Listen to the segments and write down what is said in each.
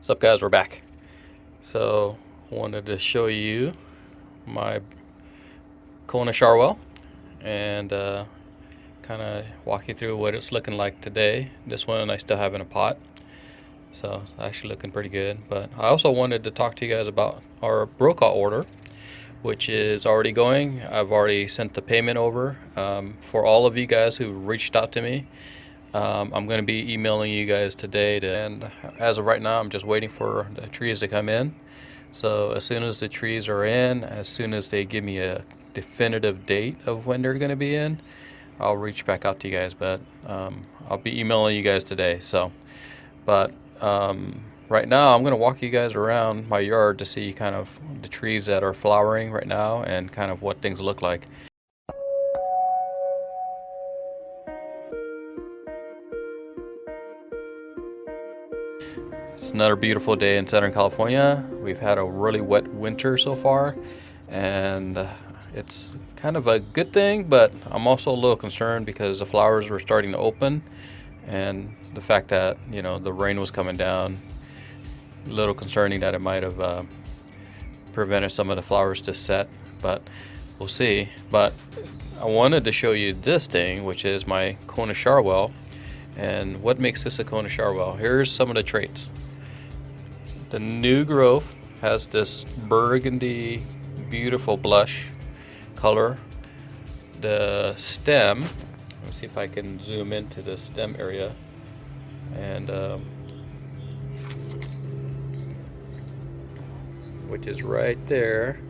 What's up, guys? We're back. So wanted to show you my Kona shower well and kind of walk you through what it's looking like today. This one I still have in a pot, so it's actually looking pretty good. But I also wanted to talk to you guys about our brokaw order, which is already going. I've already sent the payment over for all of you guys who reached out to me. I'm going to be emailing you guys today, and as of right now, I'm just waiting for the trees to come in. So as soon as the trees are in, as soon as they give me a definitive date of when they're going to be in, I'll reach back out to you guys. But I'll be emailing you guys today. But right now, I'm going to walk you guys around my yard to see kind of the trees that are flowering right now and kind of what things look like. It's another beautiful day in Southern California. We've had a really wet winter so far, and it's kind of a good thing, but I'm also a little concerned because the flowers were starting to open, and the fact that, you know, the rain was coming down, a little concerning that it might have prevented some of the flowers to set, but we'll see. But I wanted to show you this thing, which is my Kona shower well. And what makes this a Kona shower well? Here's some of the traits. The new growth has this burgundy, beautiful blush color. The stem, let's see if I can zoom into the stem area, and which is right there.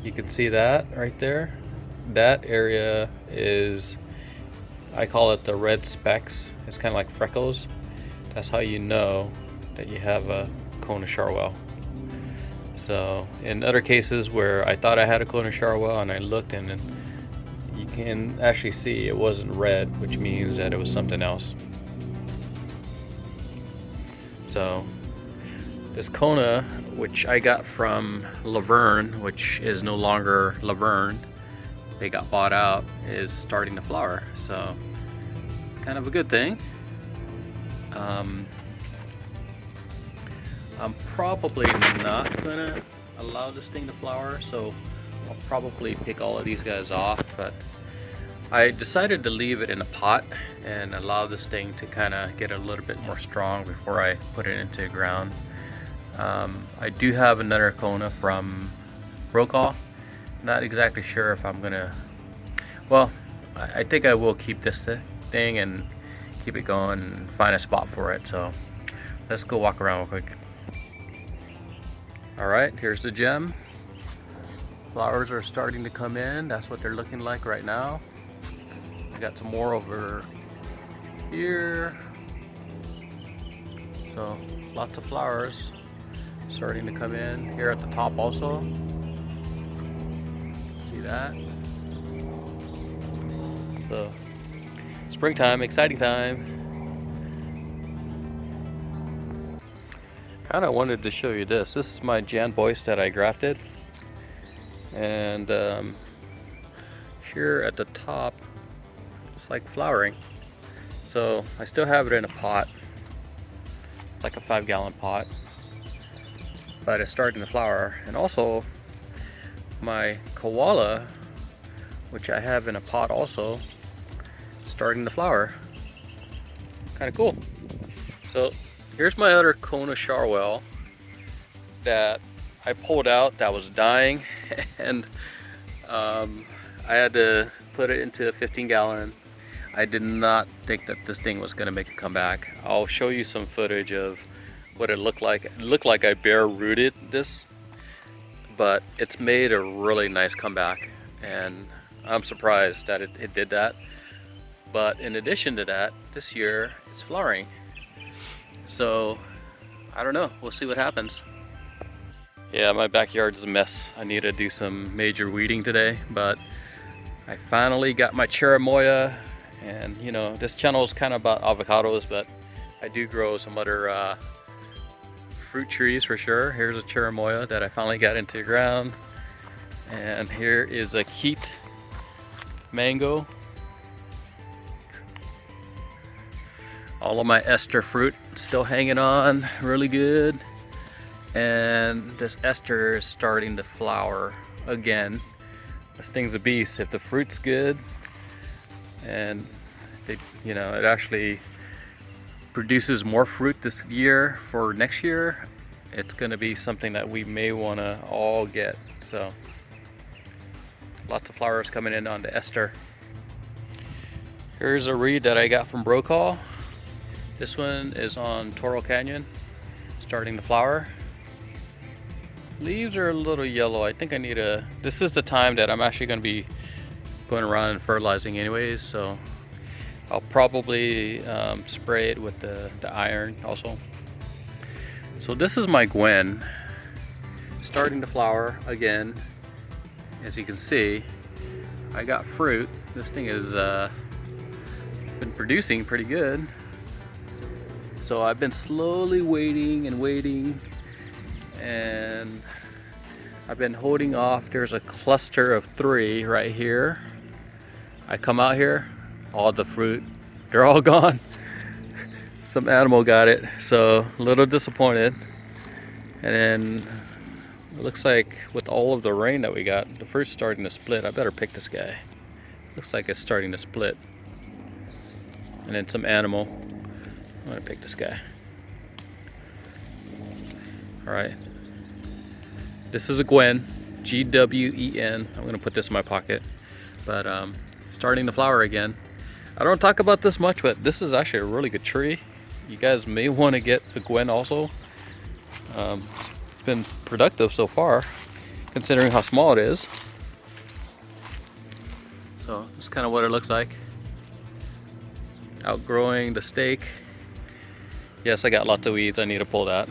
You can see that right there. That area is, I call it the red specks. It's kind of like freckles. That's how you know that you have a Kona shower well. So in other cases where I thought I had a Kona shower well and I looked, and you can actually see it wasn't red, which means that it was something else. So this Kona, which I got from Laverne, which is no longer Laverne, they got bought out, is starting to flower. So kind of a good thing. I'm probably not gonna allow this thing to flower, so I'll probably pick all of these guys off, but I decided to leave it in a pot and allow this thing to kind of get a little bit more strong before I put it into the ground. I do have another Kona from brokaw. Not exactly sure if I'm gonna, well, I think I will keep this thing and keep it going and find a spot for it. So let's go walk around real quick. All right, here's the gem. Flowers are starting to come in. That's what they're looking like right now. I got some more over here. So lots of flowers starting to come in here at the top also. See that? So springtime, exciting time. Kind of wanted to show you this. This is my Jan Boyce that I grafted, and here at the top it's like flowering. So I still have it in a pot. It's like a 5-gallon pot, but it's starting to flower. And also my koala, which I have in a pot also, starting to flower. Kind of cool. So here's my other Kona shower well that I pulled out that was dying, and I had to put it into a 15-gallon. I did not think that this thing was going to make a comeback. I'll show you some footage of what it looked like. It looked like I bare rooted this, but it's made a really nice comeback, and I'm surprised that it did that. But in addition to that, this year it's flowering. So I don't know, we'll see what happens. Yeah, my backyard is a mess. I need to do some major weeding today, but I finally got my cherimoya. And you know, this channel is kind of about avocados, but I do grow some other fruit trees for sure. Here's a cherimoya that I finally got into the ground, and here is a keat mango. All of my ester fruit still hanging on really good. And this ester is starting to flower again. This thing's a beast. If the fruit's good and it actually produces more fruit this year for next year, it's gonna be something that we may wanna all get. So lots of flowers coming in on the ester. Here's a reed that I got from Brokaw. This one is on Toro Canyon, starting to flower. Leaves are a little yellow. I think I need this is the time that I'm actually going to be going around and fertilizing anyways, so I'll probably spray it with the iron also. So this is my Gwen, starting to flower again. As you can see, I got fruit. This thing has been producing pretty good. So I've been slowly waiting and waiting, and I've been holding off. There's a cluster of 3 right here. I come out here, all the fruit, they're all gone. Some animal got it, so a little disappointed. And then it looks like with all of the rain that we got, the fruit's starting to split. I better pick this guy. Looks like it's starting to split. And then some animal. I'm gonna pick this guy. All right. This is a Gwen, G-W-E-N. I'm gonna put this in my pocket. But starting to flower again. I don't talk about this much, but this is actually a really good tree. You guys may want to get a Gwen also. It's been productive so far, considering how small it is. So that's kind of what it looks like. Outgrowing the stake. Yes, I got lots of weeds. I need to pull that.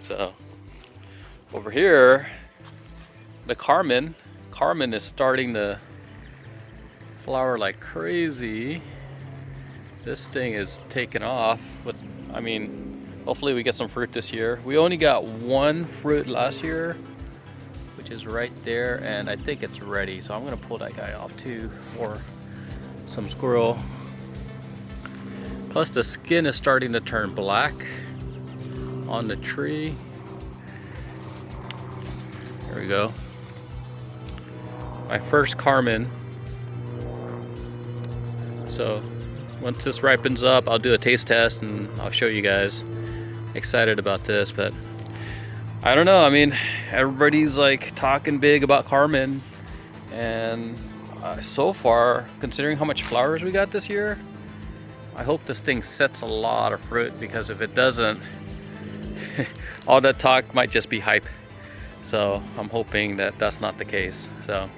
So over here, the Carmen is starting to flower like crazy. This thing is taking off. Hopefully we get some fruit this year. We only got 1 fruit last year, which is right there, and I think it's ready. So I'm gonna pull that guy off too for some squirrel. Plus the skin is starting to turn black on the tree. There we go. My first Carmen. So once this ripens up, I'll do a taste test and I'll show you guys. Excited about this, but I don't know. Everybody's like talking big about Carmen, and so far, considering how much flowers we got this year, I hope this thing sets a lot of fruit, because if it doesn't, all that talk might just be hype. So I'm hoping that that's not the case. So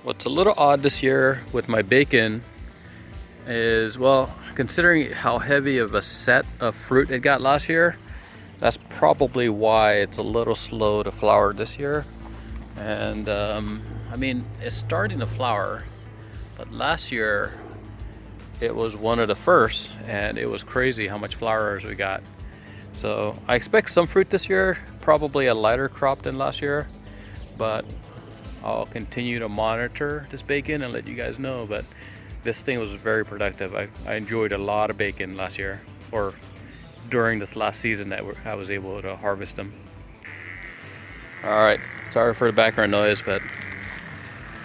what's a little odd this year with my bacon is, well, considering how heavy of a set of fruit it got last year, that's probably why it's a little slow to flower this year. And it's starting to flower, but last year it was one of the first, and it was crazy how much flowers we got. So I expect some fruit this year, probably a lighter crop than last year, but I'll continue to monitor this bacon and let you guys know. But this thing was very productive. I enjoyed a lot of bacon last year, or during this last season that I was able to harvest them. All right, sorry for the background noise, but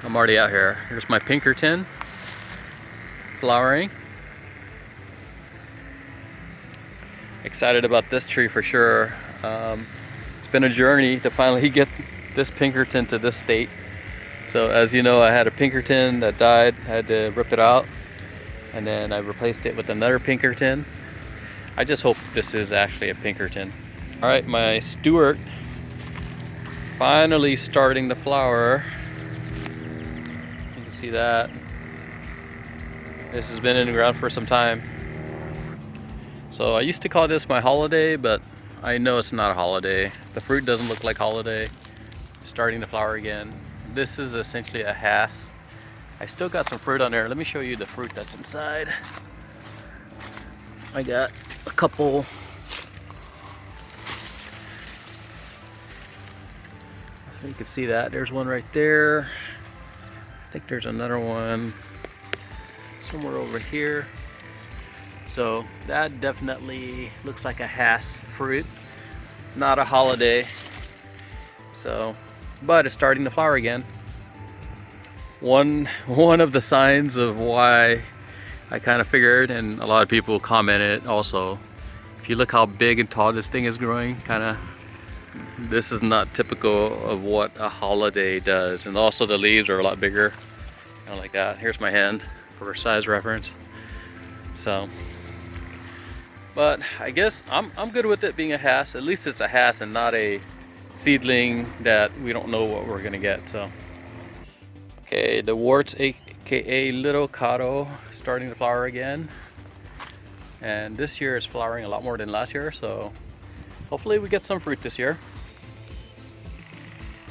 I'm already out here. Here's my Pinkerton flowering. Excited about this tree for sure. It's been a journey to finally get this Pinkerton to this state. So as you know, I had a Pinkerton that died. I had to rip it out, and then I replaced it with another Pinkerton. I just hope this is actually a Pinkerton. All right, my Stewart finally starting to flower. You can see that. This has been in the ground for some time. So I used to call this my holiday, but I know it's not a holiday. The fruit doesn't look like holiday. It's starting to flower again. This is essentially a Hass. I still got some fruit on there. Let me show you the fruit that's inside. I got a couple. You can see that. There's one right there. I think there's another one somewhere over here. So that definitely looks like a Hass fruit, not a holiday. So, but it's starting to flower again. One of the signs of why I kind of figured, and a lot of people commented also, if you look how big and tall this thing is growing, kind of, this is not typical of what a holiday does. And also the leaves are a lot bigger, kind of like that. Here's my hand for size reference. So, but I guess I'm good with it being a Hass. At least it's a Hass and not a seedling that we don't know what we're gonna get. So, okay, the warts, aka little avocado, starting to flower again. And this year is flowering a lot more than last year, so hopefully we get some fruit this year.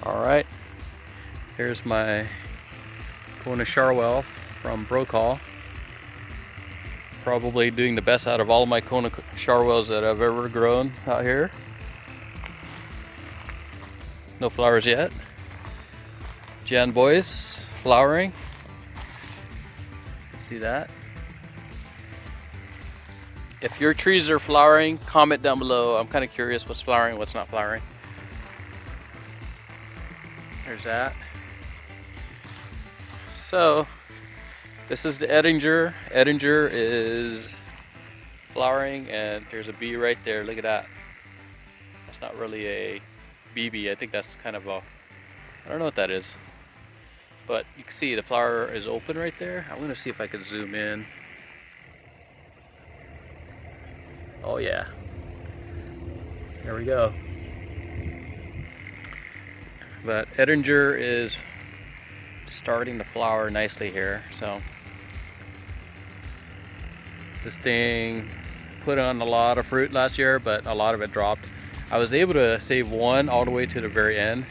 All right, here's my Kona Charwell from Brokaw. Probably doing the best out of all of my Kona Charwells that I've ever grown out here. No flowers yet. Jan Boys flowering. See that? If your trees are flowering, comment down below. I'm kind of curious what's flowering, what's not flowering. There's that. So, this is the Edinger. Edinger is flowering, and there's a bee right there. Look at that. That's not really a BB. I think that's kind of a, I don't know what that is. But you can see the flower is open right there. I'm gonna see if I can zoom in. Oh yeah. There we go. But Edinger is starting to flower nicely here. So this thing put on a lot of fruit last year, but a lot of it dropped. I was able to save one all the way to the very end.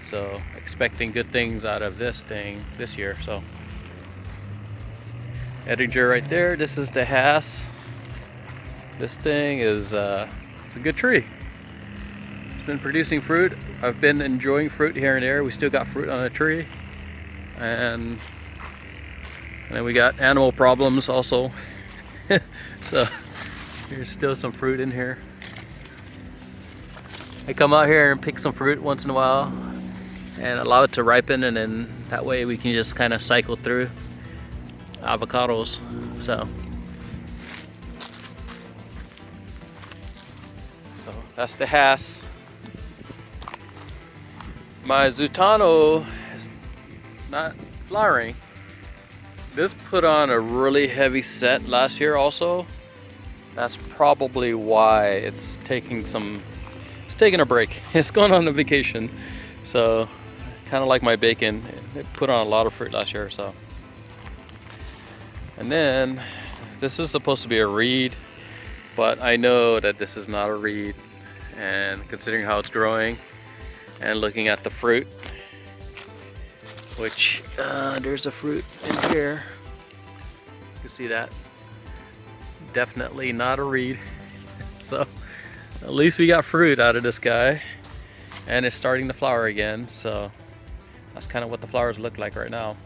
So expecting good things out of this thing this year. So Edinger right there. This is the Hass. This thing is it's a good tree. It's been producing fruit. I've been enjoying fruit here and there. We still got fruit on the tree, and then we got animal problems also. So there's still some fruit in here. I come out here and pick some fruit once in a while and allow it to ripen, and then that way we can just kind of cycle through avocados. So that's the Hass. My Zutano is not flowering. This put on a really heavy set last year also. That's probably why it's taking a break. It's going on a vacation. So kind of like my bacon, it put on a lot of fruit last year. So, and then this is supposed to be a reed, but I know that this is not a reed, and considering how it's growing and looking at the fruit, which there's a fruit in here, you can see that. Definitely not a reed. So at least we got fruit out of this guy, and it's starting to flower again. So that's kind of what the flowers look like right now.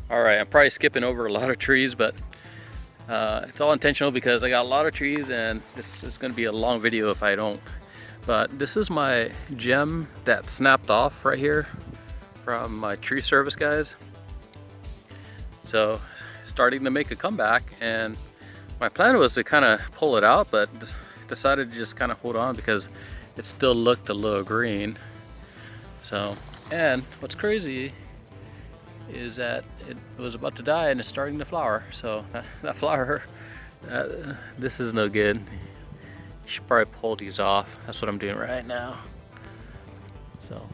All right, I'm probably skipping over a lot of trees, but it's all intentional because I got a lot of trees, and this is going to be a long video if I don't. But this is my gem that snapped off right here from my tree service guys. So starting to make a comeback, and my plan was to kind of pull it out, but decided to just kind of hold on because it still looked a little green. So, and what's crazy is that it was about to die and it's starting to flower. So that flower, this is no good. You should probably pull these off. That's what I'm doing right now. So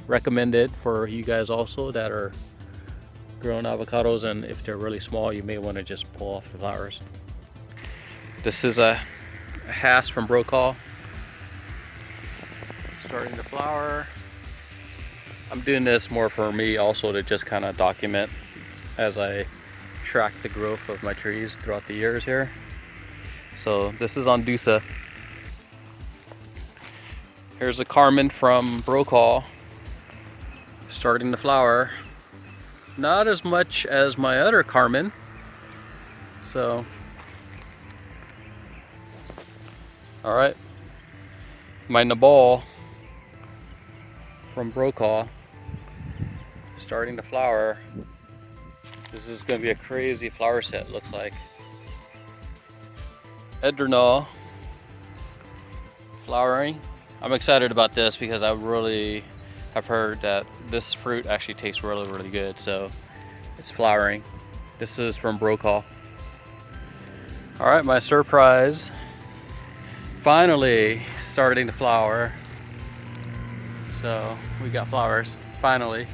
recommended for you guys also that are growing avocados, and if they're really small, you may want to just pull off the flowers. This is a Hass from Brokaw, starting to flower. I'm doing this more for me also to just kind of document as I track the growth of my trees throughout the years here. So this is on Dusa. Here's a Carmen from Brokaw, starting to flower. not as much as my other Carmen. So, all right, my Nabal from Brokaw starting to flower. This is going to be a crazy flower set, looks like. Edrenal flowering. I'm excited about this because I really have heard that this fruit actually tastes really good, so it's flowering. This is from Brokaw. All right, my surprise finally starting to flower. So we got flowers finally.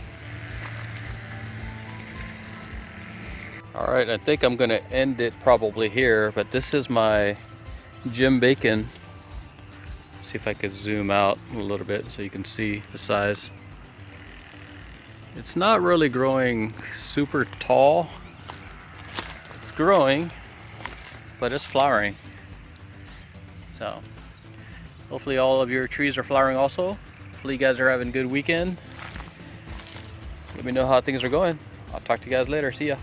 All right, I think I'm gonna end it probably here, but this is my Jim Bacon. See if I could zoom out a little bit so you can see the size. It's not really growing super tall. It's growing, but it's flowering. So hopefully all of your trees are flowering also. Hopefully you guys are having a good weekend. Let me know how things are going. I'll talk to you guys later. See ya.